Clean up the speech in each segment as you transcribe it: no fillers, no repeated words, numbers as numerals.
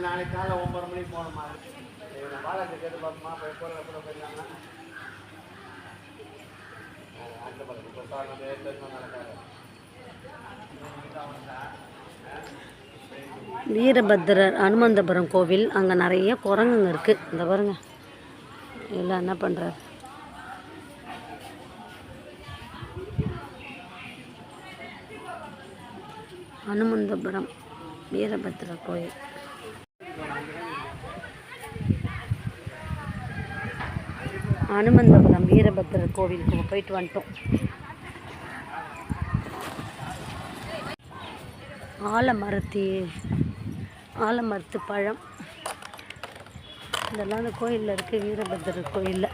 நாளைக்கு காலைல 9:30 மணிக்கு போகணுமா? பாலாஜி கேட்டு பார்ப்போமா? போய் போகிற கூட போயிருந்தாங்க. அடுத்த பக்கம் இப்போ நடக்காது. வீரபத்திரர் அனுமந்தபுரம் கோவில். அங்கே நிறைய குரங்குங்க இருக்குது. இந்த பாருங்க எல்லாம் என்ன பண்ணுறாரு. அனுமந்தபுரம் வீரபத்திரர் கோயில். அனுமந்தபுரம் வீரபத்திரர் கோவிலுக்கு போயிட்டு வந்துட்டோம். ஆலமரத்து பழம் இதெல்லாம் அந்த கோயிலில் இருக்குது. வீரபத்திரர் கோயிலில்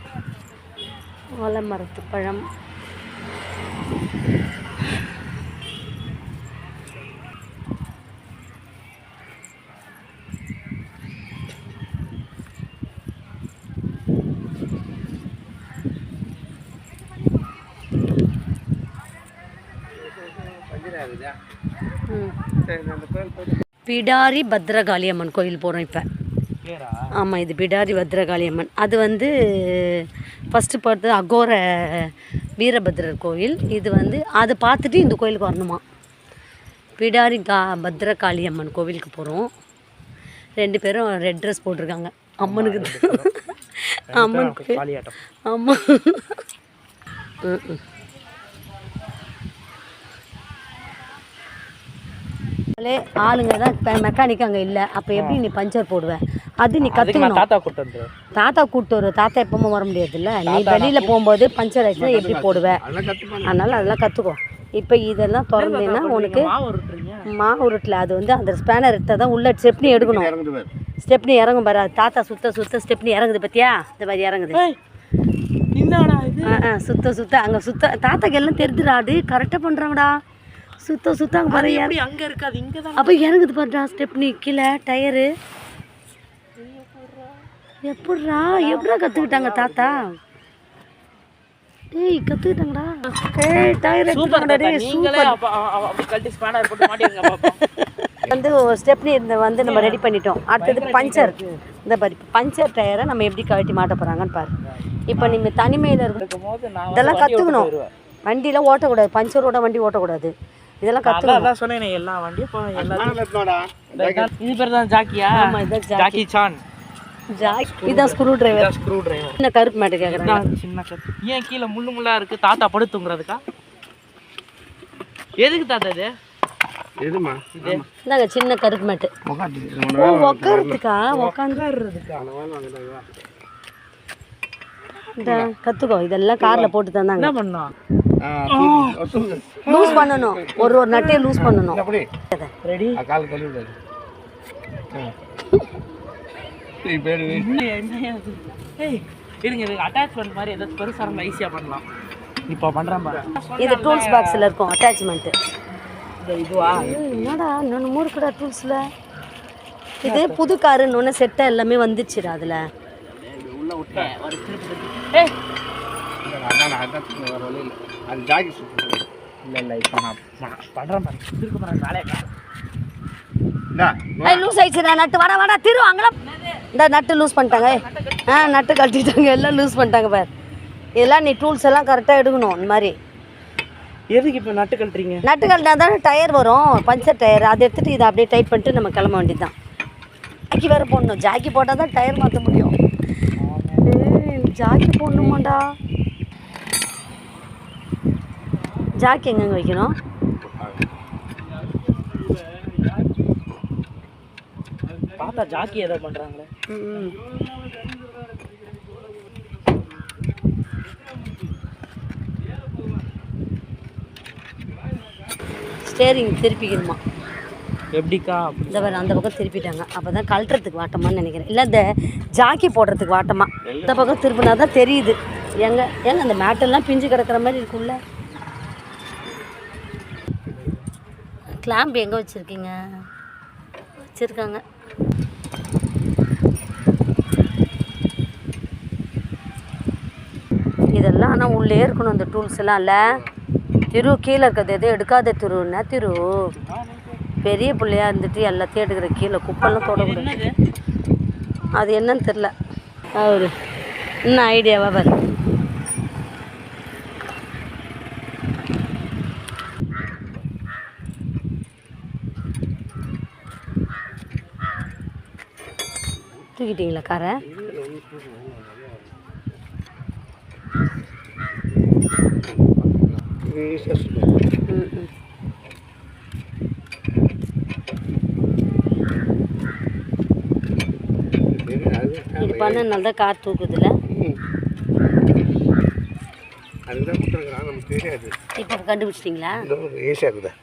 ஆலமரத்து பழம். பிடாரி பத்ரகாளி அம்மன் கோயில் போகிறோம் இப்போ. ஆமாம், இது பிடாரி பத்ரகாளி அம்மன். அது வந்து ஃபஸ்ட்டு பார்த்தது அகோர வீரபத்ரர் கோயில். இது வந்து அதை பார்த்துட்டு இந்த கோயிலுக்கு வரணுமா. பிடாரி பத்ரகாளி அம்மன் கோவிலுக்கு போகிறோம். 2 பேரும் ரெட் ட்ரெஸ் போட்டிருக்காங்க. அம்மனுக்கு அம்மனுக்கு ஆமாம். ஆளுங்க தான் மெக்கானிக் அங்கே இல்லை. அப்போ எப்படி நீ பஞ்சர் போடுவேன்? அது நீ கற்றுக்கணும். தாத்தா கூப்பிட்டு வரும். தாத்தா எப்பவும் வர முடியாதுல்ல. நீ வெளியில் போகும்போது பஞ்சர் ஆயிடுச்சுன்னா எப்படி போடுவேன்? அதனால் அதெல்லாம் கற்றுக்கோ. இப்போ இதெல்லாம் திறந்தீங்கன்னா உனக்கு மாவு உருட்டில் அது வந்து அந்த ஸ்பேனர் எடுத்தால் தான் உள்ள ஸ்டெப்னி எடுக்கணும். ஸ்டெப்னி இறங்கும் பாரு. தாத்தா சுத்த ஸ்டெப்னி இறங்குது பார்த்தியா? இந்த மாதிரி இறங்குது. சுத்த அங்கே தாத்தாக்கு எல்லாம் தெரிஞ்சுடாது. கரெக்டாக பண்ணுறாங்கடா. சுத்த அங்கே பாரு. அங்கே இருக்காது, இங்கே தான். அப்போ இறங்குது பாருடா ஸ்டெப்னி கீழே. டயரு எப்படா கற்றுக்கிட்டாங்க தாத்தா? ஏய் கற்றுக்கிட்டாங்கடா. டயர் வந்து ஸ்டெப்னி வந்து நம்ம ரெடி பண்ணிட்டோம். அடுத்தது பஞ்சர். இந்த பாரு பஞ்சர் டயரை நம்ம எப்படி கழட்டி மாட்ட போகிறாங்கன்னு பாரு. இப்போ நீங்கள் தனிமையில் இருக்கும் போது இதெல்லாம் கற்றுக்கணும். வண்டியெலாம் ஓட்டக்கூடாது. பஞ்சரோட வண்டி ஓட்டக்கூடாது. இதெல்லாம் கற்றுக்கணும். சொன்னேன் எல்லா வண்டியும். இது பேர் தான் ஜாக்கியா? ஆமாம், இதான் ஜாக்கி சான். இதான் ஸ்க்ரூ டிரைவர். சின்ன கருப்பு மேட்டு கேட்குறேன். சின்ன கருப்பு ஏன் கீழே முள்ளா இருக்குது? தாத்தா படுத்துங்கிறதுக்கா? எதுக்கு தாத்தா இது? எதுமா இது? இந்தாங்க சின்ன கருப்பு மேட்டு. உட்காருறதுக்கா? உட்காந்துறதுக்கா? கற்றுக்கோ. இதெல்லாம் காரில் போட்டு தந்தாங்க. என்ன பண்ணோம்? லூஸ் பண்ணணும். ஒரு நட்டையை லூஸ் பண்ணணும். ரெடி? கால் கழுவி விடாது. இருங்க, அட்டாச்மெண்ட் மாதிரி ஏதாவது பெருசாக இருந்தால் ஈஸியாக பண்ணலாம். இப்போ பண்ணுறேன் பாரு. இது டூல்ஸ் பாக்ஸில் இருக்கும் அட்டாச்மெண்ட்டு. இதுவா? என்னடா இன்னொன்று மூடுக்கடா டூல்ஸில். இது புது காருன்னு ஒன்று செட்டாக எல்லாமே வந்துச்சுடா அதில். உள்ள விட்டேன் ஒரு திருப்பி. அது ஜாக்கி இல்லை இப்போ நான் பண்ணுறேன் பாரு. திருக்க போகிறேன் வேலையை. லூஸ் ஆயிடுச்சுடா நட்டு. வாடா திரு அங்கெல்லாம். இந்த நட்டு லூஸ் பண்ணிட்டாங்க. நட்டு கழட்டிட்டாங்க. எல்லாம் லூஸ் பண்ணிட்டாங்க பாரு. இதெல்லாம் நீ டூல்ஸ் எல்லாம் கரெக்டாக எடுக்கணும். இந்த மாதிரி எதுக்கு இப்போ நட்டு கழட்டுறீங்க? நட்டு கழட்டினா தானே டயர் வரும். Puncture tyre. அதை எடுத்துகிட்டு இதை அப்படியே டைட் பண்ணிட்டு நம்ம கிளம்ப வேண்டியது தான். ஜாக்கி வேறு போடணும். ஜாக்கி போட்டால் தான் டயர் மாற்ற முடியும். ஜாக்கி போடணுமாண்டா. ஜாக்கி எங்கெங்கே வைக்கணும்? பார்த்தா ஜாக்கி ஏதோ பண்ணுறாங்களே. ஸ்டேரிங் திருப்பிக்கணுமா? எப்படிக்கா? இந்த வேறு அந்த பக்கம் திருப்பிட்டாங்க. அப்போ தான் கழட்டுறதுக்கு வாட்டமான்னு நினைக்கிறேன். இல்லை இந்த ஜாக்கி போடுறதுக்கு வாட்டமா. இந்த பக்கம் திருப்பினா தான் தெரியுது. ஏங்க அந்த மேட்டெல்லாம் பிஞ்சு கிடக்கிற மாதிரி இருக்குல்ல. கிளாம்ப் எங்கே வச்சுருக்கீங்க? வச்சுருக்காங்க. இதெல்லாம் ஆனால் உள்ளே இருக்கணும் இந்த டூல்ஸ் எல்லாம். இல்லை திரு கீழே இருக்கிறது எதுவும் எடுக்காத திருன்னா திரு. பெரிய பிள்ளையா இருந்துட்டு எல்லாத்தையும் எடுக்கிற கீழே குப்பெல்லாம் தொடக்கூடாது. அது என்னன்னு தெரில. அவரு இன்னும் ஐடியாவா பாரு. தூக்கிட்டீங்களா காரை? இது பண்ணனால தான் கார் தூக்குதுல. இப்போ கண்டுபிடிச்சிட்டிங்களா? ஈஸியாக இருக்குதா?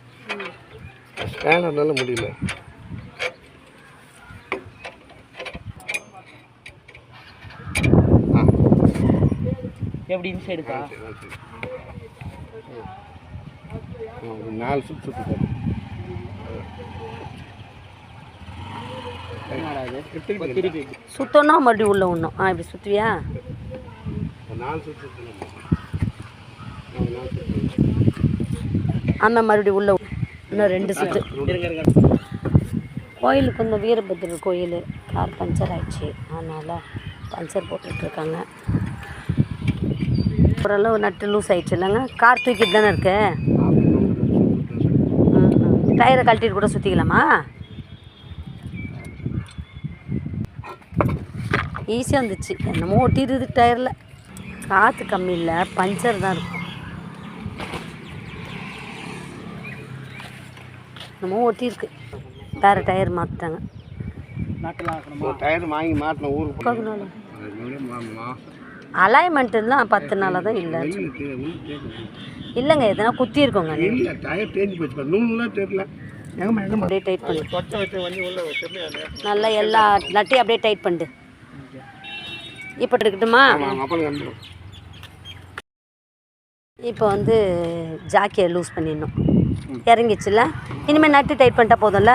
ஸ்கேனர்னால முடியல. எப்படி இன்சைடுக்கா? 4 சுற்று சுற்றி திருப்பி சுத்தம்னா மறுபடியும் உள்ள ஒன்றும். இப்படி சுற்றுவியா? 4 சுற்று ஆமாம், மறுபடியும் உள்ள இன்னும் 2 சுற்று. கோயிலுக்கு இந்த வீரபத்ரர் கோயில் கார் பஞ்சர் ஆயிடுச்சு, அதனால் பஞ்சர் போட்டுட்ருக்காங்க. ஓரளவு நட்டு லூஸ் ஆயிடுச்சு இல்லைங்க? கார் தூக்கிட்டு தானே இருக்கு. டயரை கழட்டிட்டு கூட சுற்றிக்கலாமா? ஈஸியாக வந்துச்சு. என்னமோ ஒட்டிடுது டயரில். காற்று கம்மி இல்லை, பஞ்சர் தான் இருக்கும். என்னமோ ஒட்டியிருக்கு. வேறு டயர் மாற்றிட்டாங்க. டயர் வாங்கி மாட்டின ஊருக்கு அலைன்மெண்ட்டுலாம் 10 நாளாக தான் இல்லை. இல்லைங்க, எதனா குத்தி இருக்கோங்க. டயர் தேஞ்சு போச்சு. நூல்லாம் தெரியல. அப்படியே டைட் பண்ணு. நல்லா எல்லா நட்டையும் அப்படியே டைட் பண்ணிட்டு இப்போ இருக்கட்டுமா? இப்போ வந்து ஜாக்கியை லூஸ் பண்ணிடணும். இறங்கிச்சுல, இனிமேல் நட்டு டைட் பண்ணிட்டா போதும்ல?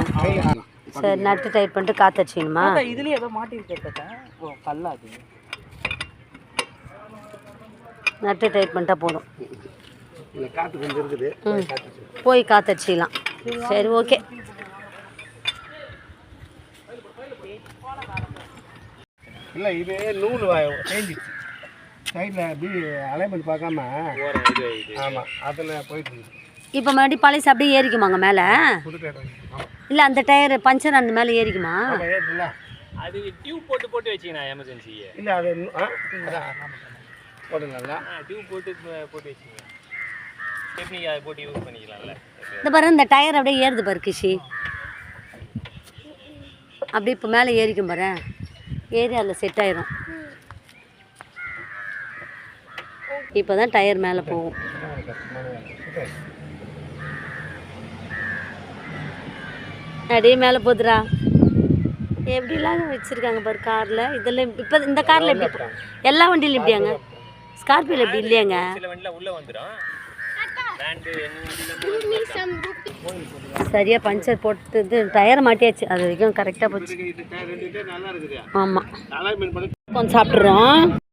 சரி, நட்டு டைட் பண்ணிட்டு காற்றடிச்சிக்கணுமா? இதுலேயே ஏதோ மாட்டிருக்கா? கல்லாது. நட்டு டைட் பண்ணிட்டா போதும். காற்று கொஞ்சம் இருக்குது. போய் காற்றடிச்சிக்கலாம். சரி, ஓகே. இல்லை, இது நூல் தேஞ்சிச்சு. சைடில் அலைன்மெண்ட் பார்க்காம. ஆமாம், அதில் போயிட்டு இருக்கு. இப்போ மறுபடியும் பழைய அப்படியே ஏறிக்குமாங்க மேலே? இல்லை, அந்த டயர் பஞ்சர் அந்த மேலே ஏறிக்குமா? அது டியூப் போட்டு வச்சிங்கண்ணா எமர்ஜென்சி. இல்லை, அது போட்டுங்களா? டியூப் போட்டு வச்சிங்க. டெக்னிக் அதை போட்டு யூஸ் பண்ணிக்கலாம்ல. இந்த பாரு, இந்த டயர் அப்படியே ஏறுது பாரு கிஷி. அப்படியே இப்போ மேலே ஏறிக்கும் பாரு. ஏறி அதில் செட் ஆயிரும். இப்போ தான் டயர் மேலே போகும். அப்படியே மேலே போகுதுடா. எப்படிலாம் வச்சுருக்காங்க பாரு காரில். இதெல்லாம் இப்போ இந்த காரில் எப்படி? எல்லா வண்டியிலும் எப்படியாங்க? ஸ்கார்பியோவில் எப்படி இல்லையாங்க? சரியாக பஞ்சர் போட்டு டயரை மாட்டியாச்சு. அது வரைக்கும் கரெக்டாக போச்சு. ஆமாம், கொஞ்சம் சாப்பிட்றோம்.